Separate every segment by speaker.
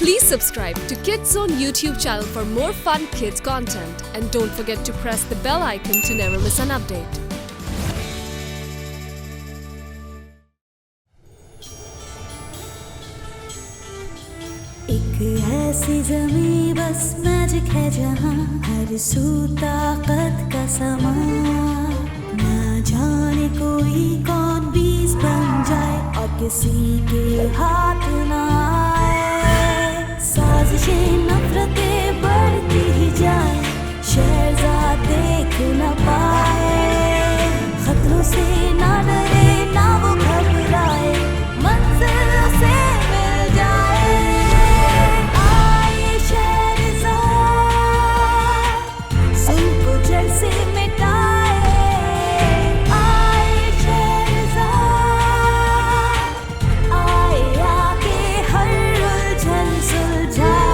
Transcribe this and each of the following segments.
Speaker 1: Please subscribe to Kids Zone YouTube channel for more fun kids content and don't forget to press the bell icon to never miss an update.
Speaker 2: एक ऐसी ज़मीं बस magic है जहाँ हर सू ताकत का समा, ना जाने कोई कौन बीज बन जाए और किसी के हाथ ना आए। साजिशें नफरतें बढ़ती ही जाए, शहजाद देख न पाए। खतरों से ना डरे ना वो घबराए, मंजिल से मिल जाए। आए शहजाद सुन को जड़ से मिटाए। आए शहजाद आए आके हर उलझन सुलझाए।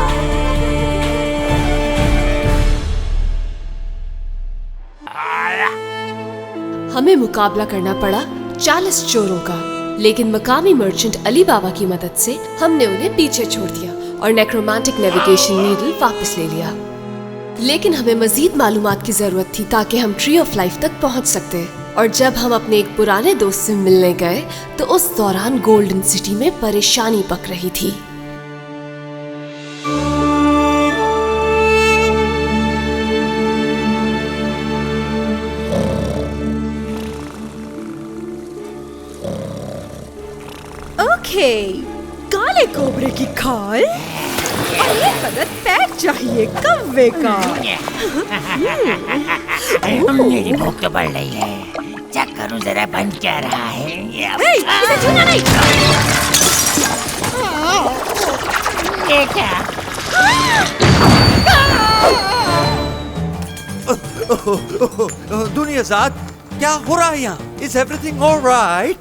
Speaker 1: हमें मुकाबला करना पड़ा 40 चोरों का, लेकिन मकामी मर्चेंट अली बाबा की मदद से हमने उन्हें पीछे छोड़ दिया और नेक्रोमांटिक नेविगेशन नीडल वापस ले लिया। लेकिन हमें मजीद मालूमात की जरूरत थी ताकि हम ट्री ऑफ लाइफ तक पहुंच सकते। और जब हम अपने एक पुराने दोस्त से मिलने गए तो उस दौरान गोल्डन सिटी में परेशानी पक रही थी।
Speaker 3: ओके, काले कोबरे की खाल और ये कदर पैर चाहिए कव्वे का।
Speaker 4: मेरी भूख तो बढ़ रही है, चेक करूं जरा बन क्या रहा है।
Speaker 3: हे, इसे छूना नहीं।
Speaker 4: ये क्या?
Speaker 5: दुनिया साथ क्या हो रहा है यहाँ? Is everything all right?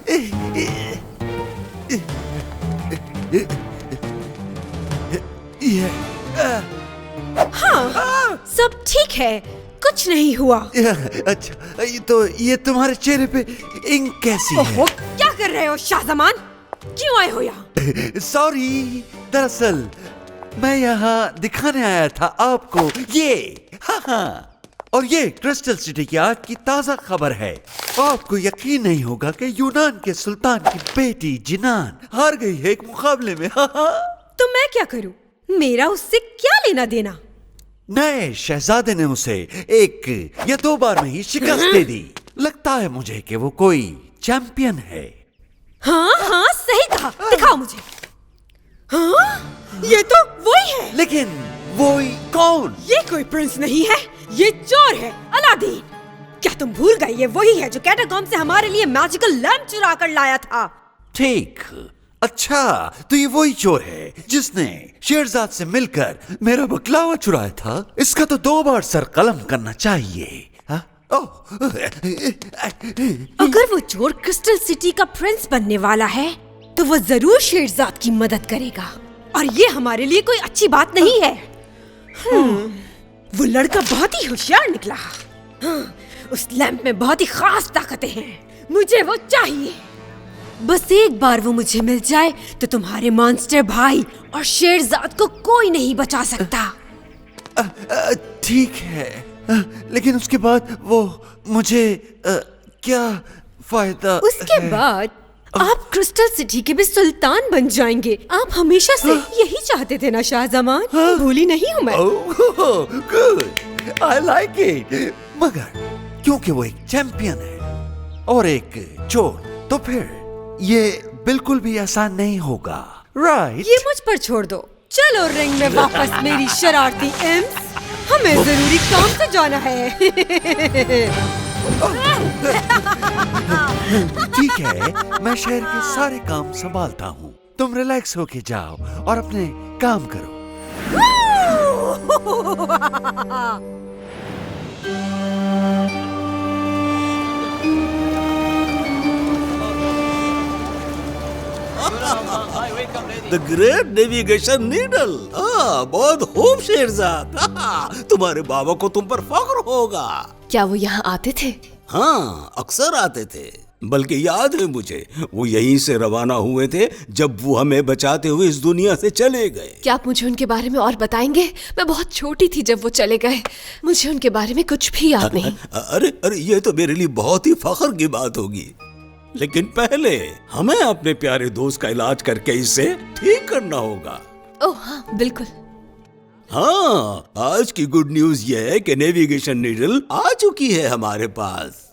Speaker 3: हाँ, सब ठीक है, कुछ नहीं हुआ।
Speaker 5: अच्छा, ये तुम्हारे चेहरे पे इंक कैसी है?
Speaker 3: ओहो, क्या कर रहे हो शाहजमान? क्यों आए हो यहाँ?
Speaker 5: सॉरी, दरअसल मैं यहाँ दिखाने आया था आपको ये। हाँ, और ये क्रिस्टल सिटी की आज की ताजा खबर है। आपको यकीन नहीं होगा कि यूनान के सुल्तान की बेटी जिनान हार गई है एक मुकाबले में।
Speaker 3: तो मैं क्या करूं? मेरा उससे क्या लेना देना?
Speaker 5: नए शहजादे ने उसे एक या 2 बार में ही शिकस्त दे दी। लगता है मुझे कि वो कोई चैंपियन है।
Speaker 3: हाँ हाँ, सही कहा, दिखाओ मुझे। हाँ, ये तो वही है।
Speaker 5: लेकिन वही कौन?
Speaker 3: ये कोई प्रिंस नहीं है, ये चोर है, अलादीन। क्या तुम भूल गए? ये वही है जो कैटाकॉम्ब से हमारे लिए मैजिकल लैंप चुरा कर लाया था।
Speaker 5: ठीक, अच्छा, तो ये वही चोर है जिसने शेरजाद से मिलकर मेरा बकलावा चुराया था। इसका तो 2 बार सर कलम करना चाहिए।
Speaker 3: अगर वो चोर क्रिस्टल सिटी का प्रिंस बनने वाला है तो वो जरूर शेरजाद की मदद करेगा, और ये हमारे लिए कोई अच्छी बात नहीं है। वो लड़का बहुत ही होशियार निकला। उस लैंप में बहुत ही खास ताकतें हैं, मुझे वो चाहिए। बस एक बार वो मुझे मिल जाए तो तुम्हारे मॉन्स्टर भाई और शेरजाद को कोई नहीं बचा सकता।
Speaker 5: ठीक है, लेकिन उसके बाद वो मुझे क्या फायदा?
Speaker 3: उसके बाद आप क्रिस्टल सिटी के भी सुल्तान बन जाएंगे। आप हमेशा से यही चाहते थे ना शाहजमान? भूली नहीं हूँ मैं।
Speaker 5: Good, I like it. मगर क्योंकि वो एक चैंपियन है और एक चोर, तो फिर ये बिल्कुल भी आसान नहीं होगा, राइट?
Speaker 3: ये मुझ पर छोड़ दो। चलो रिंग में वापस मेरी शरारती इम्स। हमें जरूरी काम से जाना है।
Speaker 5: ठीक है, मैं शहर के सारे काम संभालता हूँ। तुम रिलैक्स होके जाओ और अपने काम करो।
Speaker 6: The great navigation needle. बहुत खूब शेरजाद। तुम्हारे बाबा को तुम पर फख्र होगा।
Speaker 1: क्या वो यहाँ आते थे?
Speaker 6: हाँ, अक्सर आते थे। बल्कि याद है मुझे, वो यहीं से रवाना हुए थे जब वो हमें बचाते हुए इस दुनिया से चले गए।
Speaker 1: क्या आप मुझे उनके बारे में और बताएंगे? मैं बहुत छोटी थी जब वो चले गए, मुझे उनके बारे में कुछ भी याद नहीं।
Speaker 6: अरे अरे, ये तो मेरे लिए बहुत ही फख्र की बात होगी, लेकिन पहले हमें अपने प्यारे दोस्त का इलाज करके इसे ठीक करना होगा।
Speaker 1: ओह हाँ, बिल्कुल।
Speaker 6: हाँ, आज की गुड न्यूज ये है कि नेविगेशन नीडल आ चुकी है हमारे पास।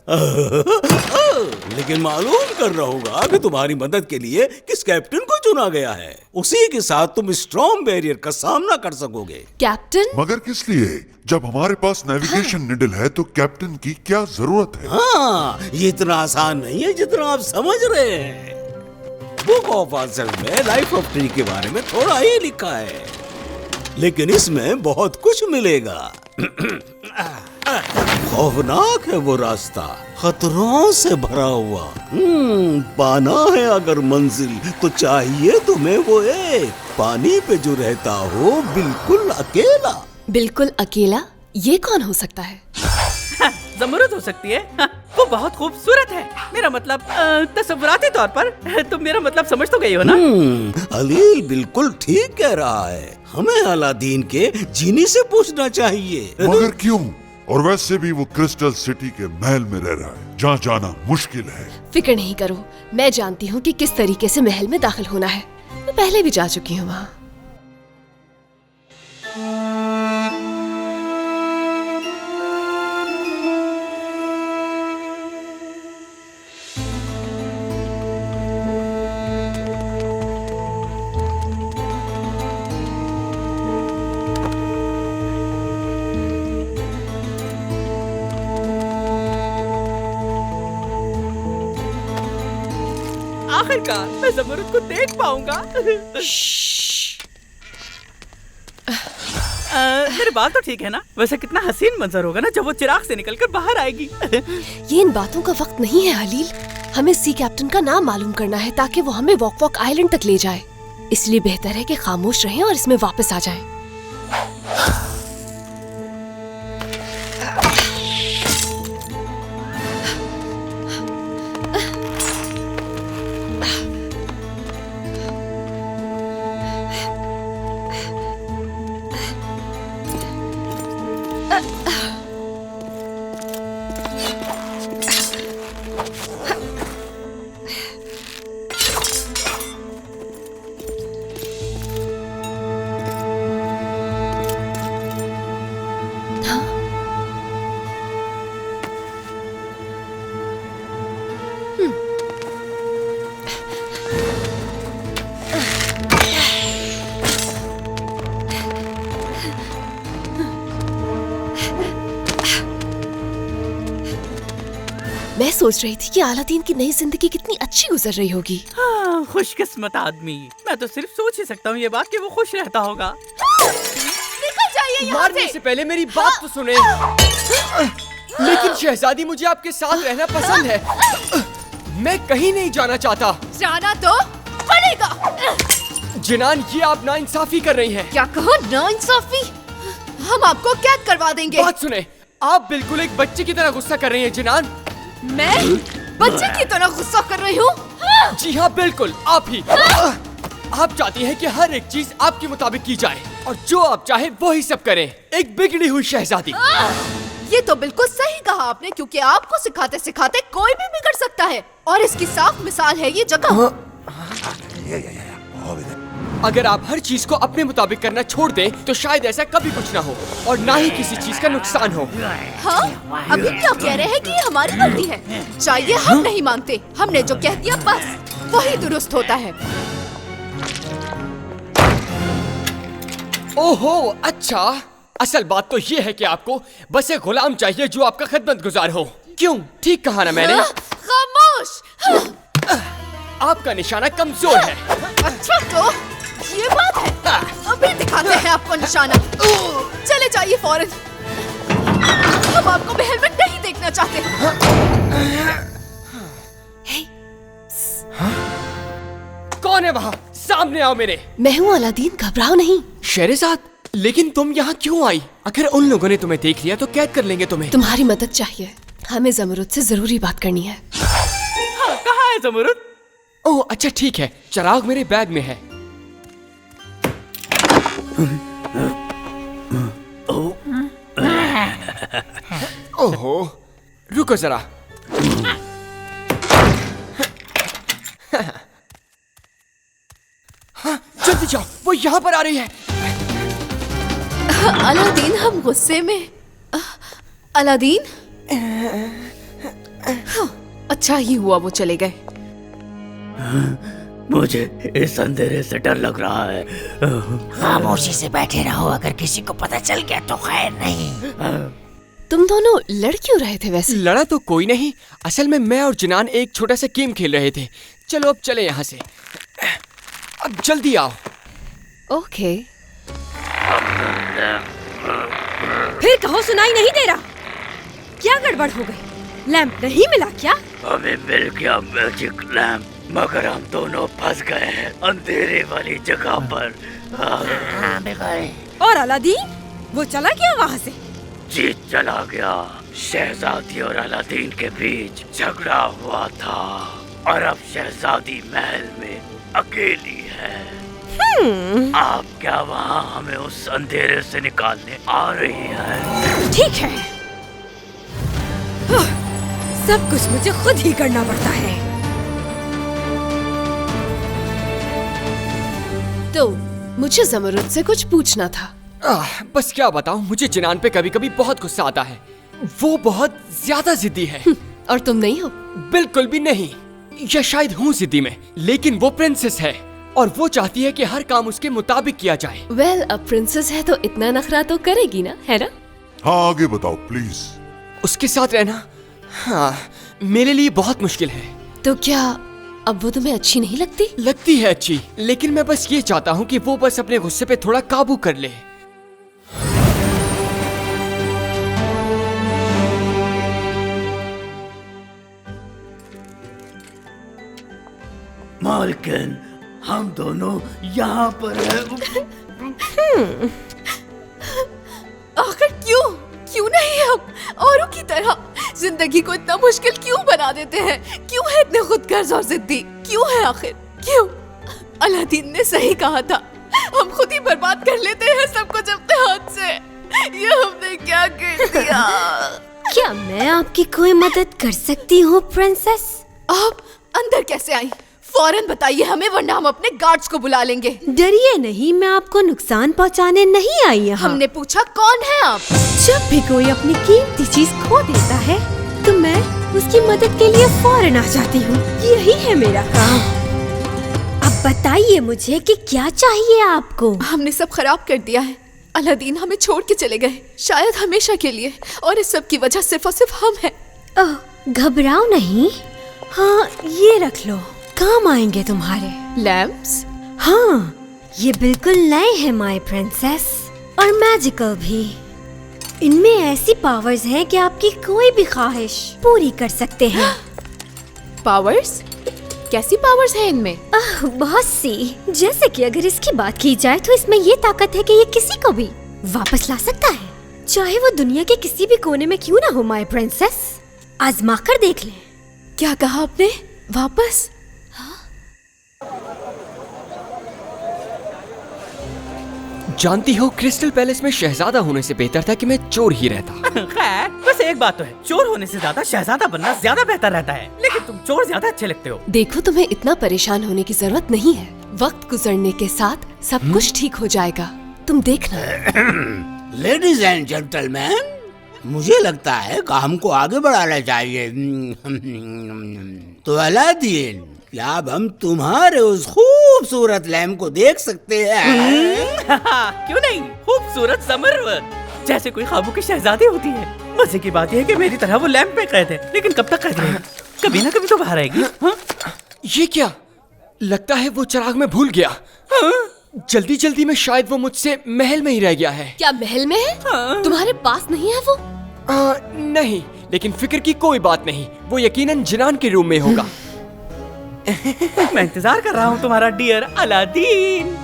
Speaker 6: लेकिन मालूम करना होगा कि तुम्हारी मदद के लिए किस कैप्टन को चुना गया है। उसी के साथ तुम स्ट्रॉन्ग बैरियर का सामना कर सकोगे।
Speaker 1: कैप्टन?
Speaker 7: मगर किस लिए? जब हमारे पास नेविगेशन निडल है तो कैप्टन की क्या जरूरत है?
Speaker 6: हाँ, ये इतना आसान नहीं है जितना आप समझ रहे हैं। बुक ऑफ आंसर में लाइफ ऑफ ट्री के बारे में थोड़ा ही लिखा है, लेकिन इसमें बहुत कुछ मिलेगा। खौफनाक है वो रास्ता, खतरों से भरा हुआ। पाना है अगर मंजिल तो चाहिए तुम्हें वो एक पानी पे जो रहता हो बिल्कुल अकेला।
Speaker 1: बिल्कुल अकेला? ये कौन हो सकता है?
Speaker 8: ज़मरूद हो सकती है। वो बहुत खूबसूरत है। मेरा मतलब तस्वुराती तौर पर तुम मेरा मतलब समझ तो गई हो ना?
Speaker 6: अलील बिल्कुल ठीक कह रहा है। हमें अलादीन के जीनी से पूछना चाहिए।
Speaker 7: मगर क्यों? और वैसे भी वो क्रिस्टल सिटी के महल में रह रहा है, जहाँ जाना मुश्किल है।
Speaker 1: फिक्र नहीं करो, मैं जानती हूँ कि किस तरीके से महल में दाखिल होना है। मैं पहले भी जा चुकी हूँ वहाँ।
Speaker 8: आखिरकार मैं ज़मरूद को देख पाऊंगा। मेरे बाल तो ठीक है ना? वैसे कितना हसीन मंजर होगा ना जब वो चिराग से निकलकर बाहर आएगी।
Speaker 1: ये इन बातों का वक्त नहीं है हलील। हमें सी कैप्टन का नाम मालूम करना है ताकि वो हमें वॉक वॉक आइलैंड तक ले जाए। इसलिए बेहतर है कि खामोश रहें और इसमें वापस आ जाएं। मैं सोच रही थी कि अलादीन की नई जिंदगी कितनी अच्छी गुजर रही होगी।
Speaker 8: हाँ, खुशकिस्मत आदमी। मैं तो सिर्फ सोच ही सकता हूँ ये बात कि वो खुश रहता होगा।
Speaker 2: निकल जाइए यहाँ
Speaker 9: मारने से पहले मेरी बात तो सुने। लेकिन शहजादी, मुझे आपके साथ रहना पसंद है। मैं कहीं नहीं जाना चाहता।
Speaker 2: जाना तो पड़ेगा।
Speaker 9: जिनान, ये आप नाइंसाफी कर रही हैं।
Speaker 2: क्या कहो? नाइंसाफी? हम आपको कैद करवा देंगे।
Speaker 9: बात सुने, आप बिल्कुल एक बच्चे की तरह गुस्सा कर रही हैं जिनान।
Speaker 2: मैं बच्चे की तरह गुस्सा कर रही हूँ?
Speaker 9: जी हाँ, बिल्कुल आप ही। आप चाहती हैं कि हर एक चीज आपके मुताबिक की जाए और जो आप चाहे वो ही सब करें। एक बिगड़ी हुई शहजादी।
Speaker 2: ये तो बिल्कुल सही कहा आपने, क्योंकि आपको सिखाते सिखाते कोई भी बिगड़ सकता है और इसकी साफ मिसाल है ये जगह।
Speaker 9: अगर आप हर चीज को अपने मुताबिक करना छोड़ दें तो शायद ऐसा कभी कुछ ना हो और ना ही किसी चीज का नुकसान हो।
Speaker 2: हाँ, अभी क्या कह रहे हैं कि ये हमारी गलती है? चाहिए हम नहीं मांगते, हमने जो कह दिया बस वही दुरुस्त होता है।
Speaker 9: ओहो, अच्छा। असल बात तो ये है कि आपको बस एक गुलाम चाहिए जो आपका खिदमतगुजार हो। क्यों, ठीक कहा ना मैंने?
Speaker 2: खामोश।
Speaker 9: आपका निशाना कमजोर है।
Speaker 2: अच्छा तो ये बात है। अभी दिखाते हैं आपको निशाना। चले जाइए फौरन। हम आपको महल में नहीं देखना चाहते।
Speaker 9: कौन है वहाँ? सामने आओ मेरे।
Speaker 1: मैं हूँ अलादीन, घबराओ नहीं।
Speaker 9: शहरज़ाद, लेकिन तुम यहाँ क्यों आई? अगर उन लोगों ने तुम्हें देख लिया तो कैद कर लेंगे तुम्हें।
Speaker 1: तुम्हारी मदद चाहिए। हमें ज़मरूद से जरूरी बात करनी है।
Speaker 8: कहाँ है ज़मरुद?
Speaker 9: ओह अच्छा ठीक है, चिराग मेरे बैग में है। ओहो, रुको जरा। हाँ, जल्दी जाओ, वो यहाँ पर आ रही है।
Speaker 2: अलादीन, हम गुस्से में। अलादीन, हाँ, अच्छा ही हुआ वो चले गए।
Speaker 4: मुझे इस अंधेरे से डर लग रहा है। खामोशी से बैठे रहो, अगर किसी को पता चल गया तो खैर नहीं।
Speaker 1: तुम दोनों लड़ क्यों रहे थे वैसे?
Speaker 9: लड़ा तो कोई नहीं, असल में मैं और जिनान एक छोटा सा गेम खेल रहे थे। चलो अब चले यहाँ से, अब जल्दी आओ।
Speaker 1: ओके।
Speaker 3: फिर कहो सुनाई नहीं दे रहा। क्या गड़बड़ हो गई? लैंप नहीं मिला क्या?
Speaker 4: हमें मिल गया मैजिक लैंप, मगर हम दोनों फंस गए हैं अंधेरे वाली जगह पर।
Speaker 3: और अलादीन, वो चला गया वहाँ से?
Speaker 4: जी चला गया। शहजादी और अलादीन के बीच झगड़ा हुआ था और अब शहजादी महल में अकेली है। आप क्या वहाँ हमें उस अंधेरे से निकालने आ रही है?
Speaker 3: ठीक है, सब कुछ मुझे खुद ही करना पड़ता है।
Speaker 1: तो मुझे ज़मरुद से कुछ पूछना था।
Speaker 9: बस क्या बताऊं, मुझे जिनान पे कभी कभी बहुत गुस्सा आता है। वो बहुत ज्यादा जिद्दी है।
Speaker 1: और तुम नहीं हो?
Speaker 9: बिल्कुल भी नहीं, या शायद हूँ जिद्दी में, लेकिन वो प्रिंसेस है और वो चाहती है कि हर काम उसके मुताबिक किया जाए।
Speaker 1: वेल, अब प्रिंसेस है तो इतना नखरा तो करेगी ना, है ना?
Speaker 7: हाँ आगे बताओ प्लीज।
Speaker 9: उसके साथ रहना, हाँ, मेरे लिए बहुत मुश्किल है।
Speaker 1: तो क्या अब वो तुम्हें अच्छी नहीं लगती?
Speaker 9: लगती है अच्छी, लेकिन मैं बस ये चाहता हूँ कि वो बस अपने गुस्से पे थोड़ा काबू कर ले।
Speaker 4: मालकिन, हम दोनों यहाँ पर हैं।
Speaker 2: आखिर क्यों नहीं हम औरों की तरह जिंदगी को इतना मुश्किल क्यों बना देते हैं? क्यों है इतने खुदगर्ज और जिद्दी? क्यों है आखिर? क्यों? अलादीन ने सही कहा था, हम खुद ही बर्बाद कर लेते हैं सब कुछ अपने हाथ से। ये हमने क्या कर दिया?
Speaker 3: क्या मैं आपकी कोई मदद कर सकती हूँ प्रिंसेस?
Speaker 2: आप अंदर कैसे आई? फौरन बताइए हमें, वरना हम अपने गार्ड्स को बुला लेंगे।
Speaker 3: डरिए नहीं, मैं आपको नुकसान पहुँचाने नहीं आई यहाँ।
Speaker 2: हमने पूछा कौन है आप?
Speaker 3: जब भी कोई अपनी कीमती चीज खो देता है तो मैं उसकी मदद के लिए फौरन आ जाती हूँ। यही है मेरा काम। अब बताइए मुझे कि क्या चाहिए आपको?
Speaker 2: हमने सब खराब कर दिया है। अलादीन हमें छोड़ के चले गए, शायद हमेशा के लिए, और इस सब की वजह सिर्फ और सिर्फ हम हैं।
Speaker 3: ओह, घबराओ नहीं। हाँ, ये रख लो, काम आएंगे तुम्हारे।
Speaker 2: लैंप्स?
Speaker 3: हाँ, ये बिल्कुल नए हैं माय प्रिंसेस, और मैजिकल भी। इनमें ऐसी पावर्स हैं कि आपकी कोई भी ख्वाहिश पूरी कर सकते हैं।
Speaker 2: पावर्स? कैसी पावर्स हैं इनमें?
Speaker 3: बहुत सी। जैसे कि अगर इसकी बात की जाए तो इसमें ये ताकत है कि ये किसी को भी वापस ला सकता है, चाहे वो दुनिया के किसी भी कोने में क्यों ना हो। माय प्रिंसेस, आजमा कर देख लें।
Speaker 2: क्या कहा आपने? वापस?
Speaker 9: जानती हो, क्रिस्टल पैलेस में शहजादा होने से बेहतर था कि मैं चोर ही रहता।
Speaker 8: खैर, बस एक बात तो है, चोर होने से ज्यादा शहजादा बनना ज्यादा बेहतर रहता है। लेकिन तुम चोर ज्यादा अच्छे लगते हो।
Speaker 1: देखो, तुम्हें इतना परेशान होने की जरूरत नहीं है। वक्त गुजरने के साथ सब कुछ ठीक हो जाएगा, तुम देखना।
Speaker 6: लेडीज एंड जेंटलमैन, मुझे लगता है काम को आगे बढ़ाना चाहिए। तो अलादीन, क्या अब हम तुम्हारे उस खूबसूरत लैम्प को देख सकते हैं?
Speaker 8: क्यों नहीं? खूबसूरत ज़मरुद जैसे कोई ख्वाबों की शहजादी होती है। मजे की बात यह है कि मेरी तरह वो लैंप में कैद है, लेकिन कब तक कैद रहेगी? कभी ना कभी तो बाहर आएगी।
Speaker 9: ये क्या? लगता है वो चिराग में भूल गया। जल्दी जल्दी में शायद वो मुझसे महल में ही रह गया है।
Speaker 1: क्या महल में है? तुम्हारे पास नहीं है वो?
Speaker 9: नहीं, लेकिन फिक्र की कोई बात नहीं, वो यकीनन जिनान के रूम में होगा।
Speaker 8: मैं इंतजार कर रहा हूँ तुम्हारा डियर अलादीन।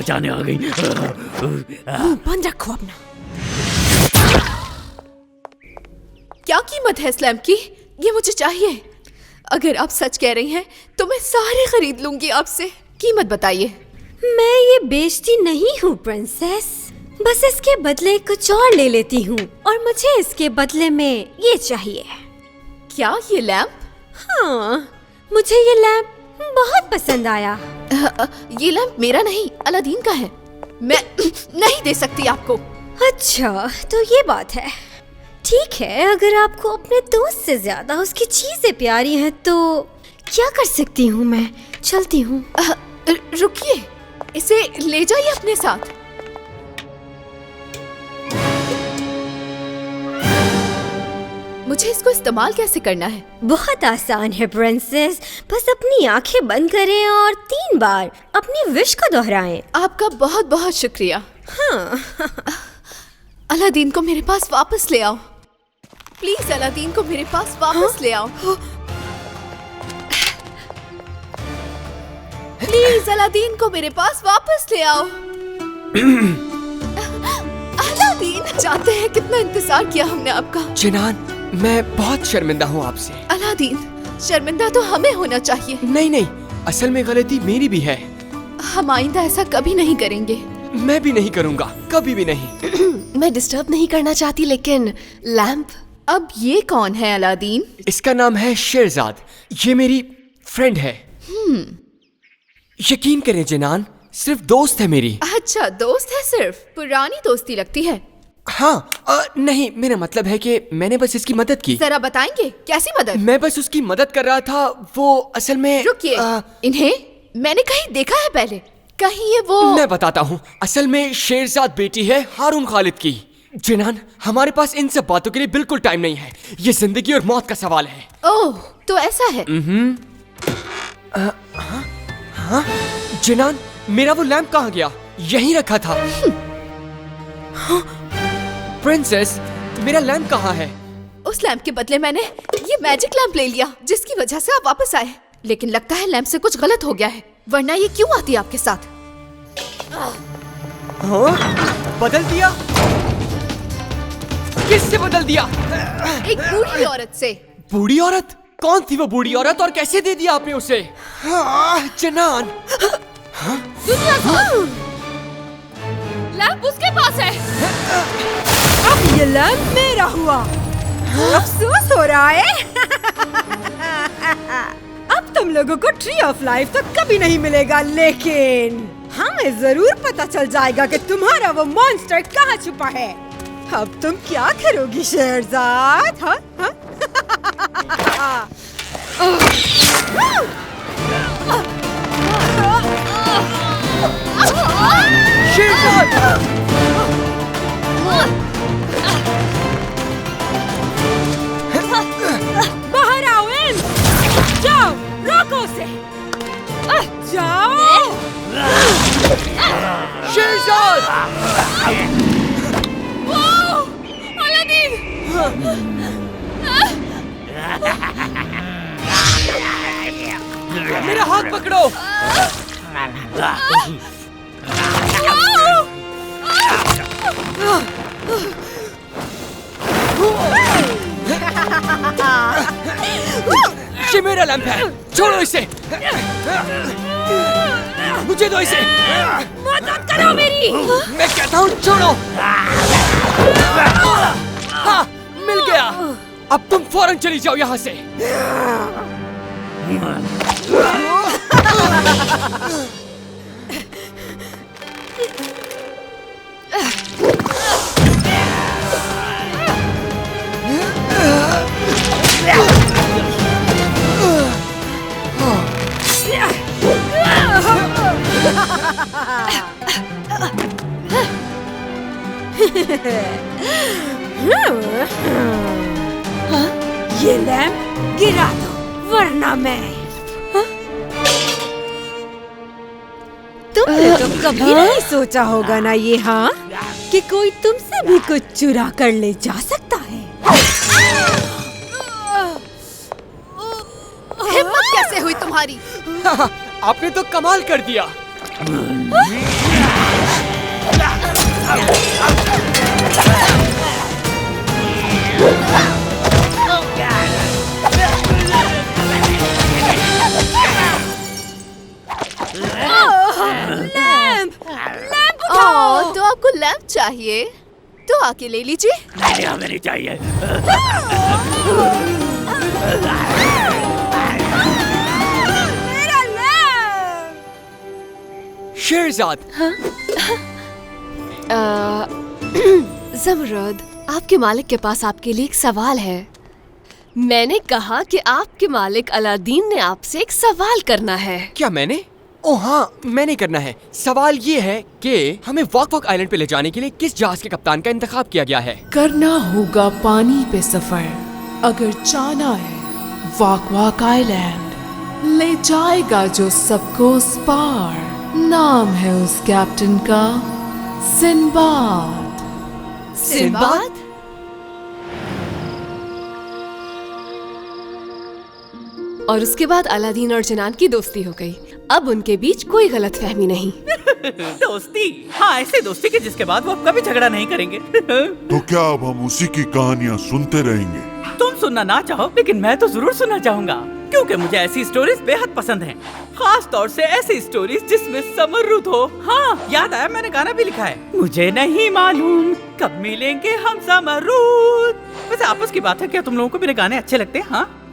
Speaker 4: बचाने आ गई।
Speaker 3: मुंह बंद रखो अपना।
Speaker 2: क्या कीमत है इस लैम्प की? ये मुझे चाहिए। अगर आप सच कह रही हैं तो मैं सारे खरीद लूंगी आपसे। कीमत बताइए।
Speaker 3: मैं ये बेचती नहीं हूँ प्रिंसेस, बस इसके बदले कुछ और ले लेती हूँ और मुझे इसके बदले में ये चाहिए।
Speaker 2: क्या ये लैम्प?
Speaker 3: हाँ, मुझे ये लैम्प बहुत पसंद आया।
Speaker 2: ये लैम्प मेरा नहीं, अलादीन का है। मैं नहीं दे सकती आपको।
Speaker 3: अच्छा, तो ये बात है। ठीक है, अगर आपको अपने दोस्त से ज्यादा उसकी चीजें प्यारी हैं तो क्या कर सकती हूँ मैं। चलती हूँ।
Speaker 2: रुकिए, इसे ले जाइए अपने साथ। मुझे इसको इस्तेमाल कैसे करना है?
Speaker 3: बहुत आसान है प्रिंसेस, बस अपनी आंखें बंद करें और 3 बार अपनी विश को दोहराएं।
Speaker 2: आपका बहुत बहुत शुक्रिया।
Speaker 3: हाँ।
Speaker 2: अलादीन को मेरे पास वापस ले आओ। प्लीज अलादीन को मेरे पास वापस ले आओ। प्लीज अलादीन को मेरे पास वापस ले आओ। अलादीन, जानते हैं कितना इंतजार किया हमने आपका।
Speaker 9: जिनान, मैं बहुत शर्मिंदा हूँ आपसे।
Speaker 2: अलादीन, शर्मिंदा तो हमें होना चाहिए।
Speaker 9: नहीं नहीं, असल में गलती मेरी भी है।
Speaker 2: हम आइंदा ऐसा कभी नहीं करेंगे।
Speaker 9: मैं भी नहीं करूँगा, कभी भी नहीं।
Speaker 1: मैं डिस्टर्ब नहीं करना चाहती, लेकिन लैम्प।
Speaker 2: अब ये कौन है अलादीन?
Speaker 9: इसका नाम है शेरजाद। ये मेरी फ्रेंड है। यकीन करें जिनान, सिर्फ दोस्त है मेरी।
Speaker 2: अच्छा, दोस्त है सिर्फ? पुरानी दोस्ती लगती है।
Speaker 9: हाँ, नहीं, मेरा मतलब है कि मैंने बस इसकी मदद की।
Speaker 2: जरा बताएंगे कैसी मदद?
Speaker 9: मैं बस उसकी मदद कर रहा था। वो असल में
Speaker 2: रुकिए, इन्हें मैंने कहीं देखा है पहले। कहीं ये वो?
Speaker 9: मैं बताता हूँ। असल में शेरजाद बेटी है हारून खालिद की। जिनान, हमारे पास इन सब बातों के लिए बिल्कुल टाइम नहीं है। ये जिंदगी और मौत का सवाल है।
Speaker 2: ओह, तो ऐसा है।
Speaker 9: हाँ? जिनान, मेरा वो लैम्प कहाँ गया? यहीं रखा था। प्रिंसेस, मेरा लैम्प कहाँ है?
Speaker 2: उस लैम्प के बदले मैंने ये मैजिक लैम्प ले लिया, जिसकी वजह से आप वापस आए। लेकिन लगता है लैम्प से कुछ गलत हो गया है, वरना ये क्यों आती आपके साथ?
Speaker 9: हाँ? बदल दिया? किससे बदल दिया?
Speaker 2: एक बूढ़ी औरत से।
Speaker 9: बूढ़ी औरत? कौन थी वो बूढ़ी औरत और कैसे दे दिया आपने उसे? जिनान,
Speaker 2: लैम्प उसके पास है।
Speaker 3: अब ये लैम्प मेरा हुआ। अफसोस हो रहा है। अब तुम लोगों को ट्री ऑफ लाइफ तो कभी नहीं मिलेगा, लेकिन हमें जरूर पता चल जाएगा कि तुम्हारा वो मॉन्स्टर कहाँ छुपा है। अब तुम क्या करोगी शेरजाद? हाँ? हाँ? बाहर आओ, इन जाओ, रोको उसे। जाओ।
Speaker 9: शेरजाद! मेरा हाथ पकड़ो। ये मेरा लैम्प है, छोड़ो इसे। मुझे दो इसे।
Speaker 3: मदद करो मेरी।
Speaker 9: मैं कहता हूँ छोड़ो। हाँ, मिल गया। अब तुम फौरन चली जाओ यहाँ से।
Speaker 3: ये लैम्प गिरा दो, वरना मैं। तुमने तो कभी नहीं सोचा होगा ना ये, हाँ, कि कोई तुमसे भी कुछ चुरा कर ले जा सकता है।
Speaker 2: हिम्मत कैसे हुई तुम्हारी?
Speaker 9: आपने तो कमाल कर दिया।
Speaker 2: तो आपको लैंप चाहिए तो आके ले लीजिए।
Speaker 4: नहीं, हमें नहीं चाहिए।
Speaker 9: शेरजाद,
Speaker 1: ज़मरुद, आपके मालिक के पास आपके लिए एक सवाल है। मैंने कहा कि आपके मालिक अलादीन ने आपसे एक सवाल करना है।
Speaker 9: क्या मैंने? ओह हाँ, मैंने करना है। सवाल ये है कि हमें वॉक वॉक आइलैंड पे ले जाने के लिए किस जहाज के कप्तान का इंतखाब किया गया है?
Speaker 10: करना होगा पानी पे सफर। अगर जाना है वॉक वॉक आइलैंड, ले जाएगा जो सबको उस पार। नाम है उस कैप्टन का सिंबाद।
Speaker 1: सिंबाद? और उसके बाद अलादीन और जनान की दोस्ती हो गई। अब उनके बीच कोई गलतफहमी नहीं।
Speaker 8: दोस्ती? हाँ, ऐसे दोस्ती के जिसके बाद वो अब कभी झगड़ा नहीं करेंगे।
Speaker 7: तो क्या अब हम उसी की कहानियाँ सुनते रहेंगे?
Speaker 8: तुम सुनना ना चाहो, लेकिन मैं तो जरूर सुनना चाहूंगा, क्योंकि मुझे ऐसी स्टोरीज बेहद पसंद हैं। खास तौर से ऐसी स्टोरीज जिसमें समरुद हो। हाँ, याद आया, मैंने गाना भी लिखा है। मुझे नहीं मालूम कब मिलेंगे हम समरुद। वैसे आपस की बात है, क्या तुम लोगों को मेरे गाने अच्छे लगते हैं? हाँ,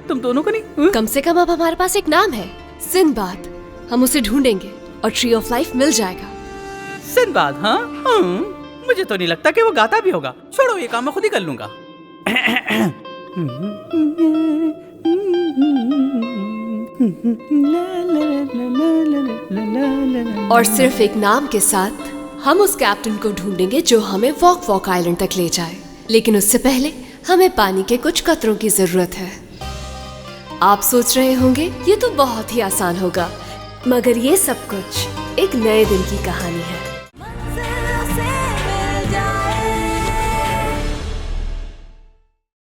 Speaker 8: तुम दोनों को नहीं?
Speaker 1: कम से कम अब हमारे पास एक नाम है, सिंबाद। हम उसे ढूंढेंगे और ट्री ऑफ लाइफ मिल जाएगा।
Speaker 8: सिंबाद? हाँ, मुझे तो नहीं लगता कि वो गाता भी होगा। छोड़ो, ये काम मैं खुद ही कर लूंगा।
Speaker 1: और सिर्फ एक नाम के साथ हम उस कैप्टन को ढूंढेंगे जो हमें वॉक वॉक आइलैंड तक ले जाए। लेकिन उससे पहले हमें पानी के कुछ कतरों की जरूरत है। आप सोच रहे होंगे ये तो बहुत ही आसान होगा, मगर ये सब कुछ एक नए दिन की कहानी है।